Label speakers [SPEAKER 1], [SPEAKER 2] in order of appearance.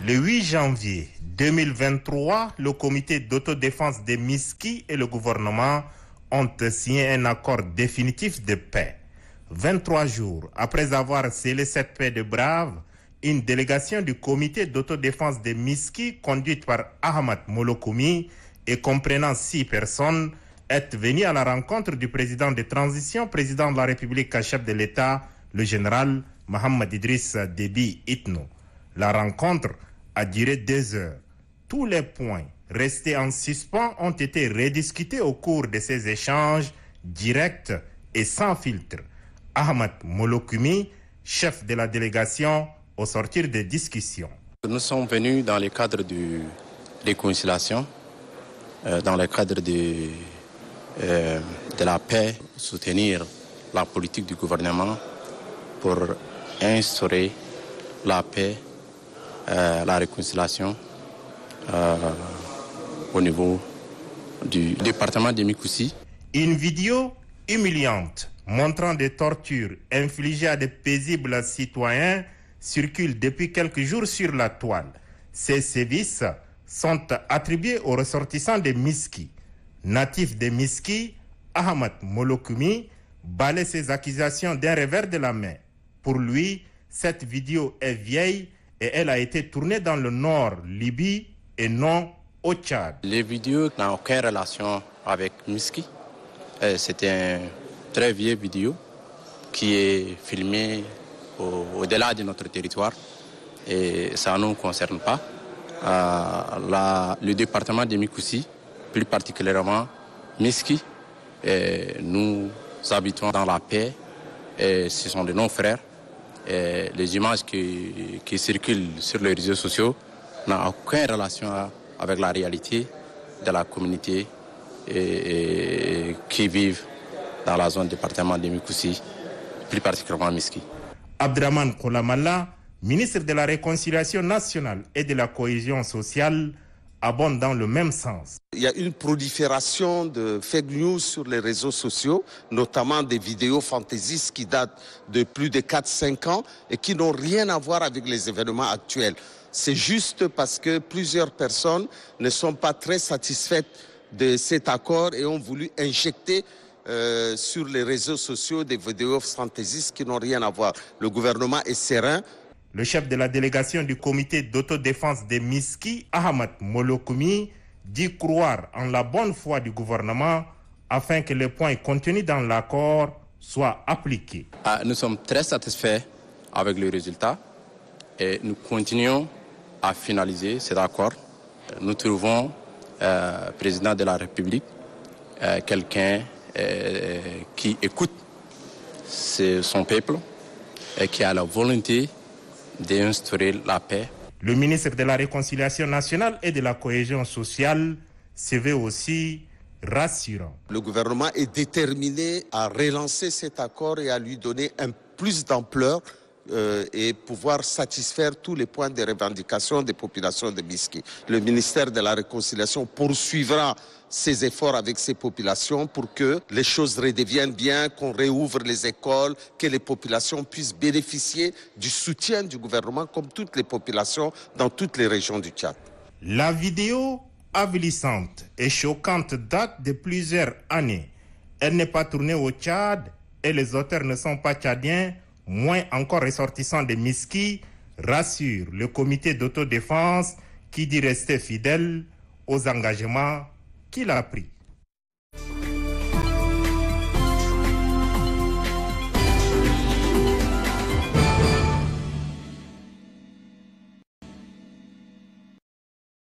[SPEAKER 1] Le 8 janvier 2023, le comité d'autodéfense de Miski et le gouvernement ont signé un accord définitif de paix. 23 jours après avoir scellé cette paix de braves, une délégation du comité d'autodéfense de Miski, conduite par Ahmad Molokoumi et comprenant 6 personnes, est venue à la rencontre du président de transition, président de la République, chef de l'État, le général Mohamed Idriss Déby Itno. La rencontre a duré 2 heures. Tous les points restés en suspens ont été rediscutés au cours de ces échanges directs et sans filtre. Ahmad Molokoumi, chef de la délégation, au sortir des discussions.
[SPEAKER 2] Nous sommes venus dans le cadre de réconciliation, dans le cadre de la paix, soutenir la politique du gouvernement pour instaurer la paix, la réconciliation au niveau du département de Mikoussi.
[SPEAKER 1] Une vidéo humiliante montrant des tortures infligées à des paisibles citoyens circule depuis quelques jours sur la toile. Ces sévices sont attribués aux ressortissants de Miski. Natif de Miski, Ahmad Molokoumi balaie ces accusations d'un revers de la main. Pour lui, cette vidéo est vieille et elle a été tournée dans le nord Libye et non au Tchad.
[SPEAKER 2] Les vidéos n'ont aucune relation avec Miski. C'est une très vieille vidéo qui est filmée au-delà de notre territoire et ça ne nous concerne pas. Le département de Mikoussi, plus particulièrement Miski, nous habitons dans la paix et ce sont de nos frères. Et les images qui circulent sur les réseaux sociaux n'ont aucune relation avec la réalité de la communauté qui vivent dans la zone département de Mikoussi, plus particulièrement Miski.
[SPEAKER 1] Abdraman Kolamalla, ministre de la Réconciliation nationale et de la cohésion sociale, abonde dans le même sens.
[SPEAKER 3] Il y a une prolifération de fake news sur les réseaux sociaux, notamment des vidéos fantaisistes qui datent de plus de 4-5 ans et qui n'ont rien à voir avec les événements actuels. C'est juste parce que plusieurs personnes ne sont pas très satisfaites de cet accord et ont voulu injecter sur les réseaux sociaux des vidéos fantaisistes qui n'ont rien à voir. Le gouvernement est serein.
[SPEAKER 1] Le chef de la délégation du comité d'autodéfense de Miski, Ahmad Molokoumi, dit croire en la bonne foi du gouvernement afin que les points contenus dans l'accord soient appliqués.
[SPEAKER 2] Nous sommes très satisfaits avec le résultat et nous continuons à finaliser cet accord. Nous trouvons président de la République quelqu'un qui écoute son peuple et qui a la volonté d'instaurer la paix.
[SPEAKER 1] Le ministre de la Réconciliation nationale et de la cohésion sociale se veut aussi rassurant.
[SPEAKER 3] Le gouvernement est déterminé à relancer cet accord et à lui donner un plus d'ampleur et pouvoir satisfaire tous les points de revendication des populations de Miski. Le ministère de la Réconciliation poursuivra ses efforts avec ces populations pour que les choses redeviennent bien, qu'on réouvre les écoles, que les populations puissent bénéficier du soutien du gouvernement comme toutes les populations dans toutes les régions du Tchad.
[SPEAKER 1] La vidéo avilissante et choquante date de plusieurs années. Elle n'est pas tournée au Tchad et les auteurs ne sont pas tchadiens, moins encore ressortissants de Miski, rassure le comité d'autodéfense qui dit rester fidèle aux engagements qu'il a pris.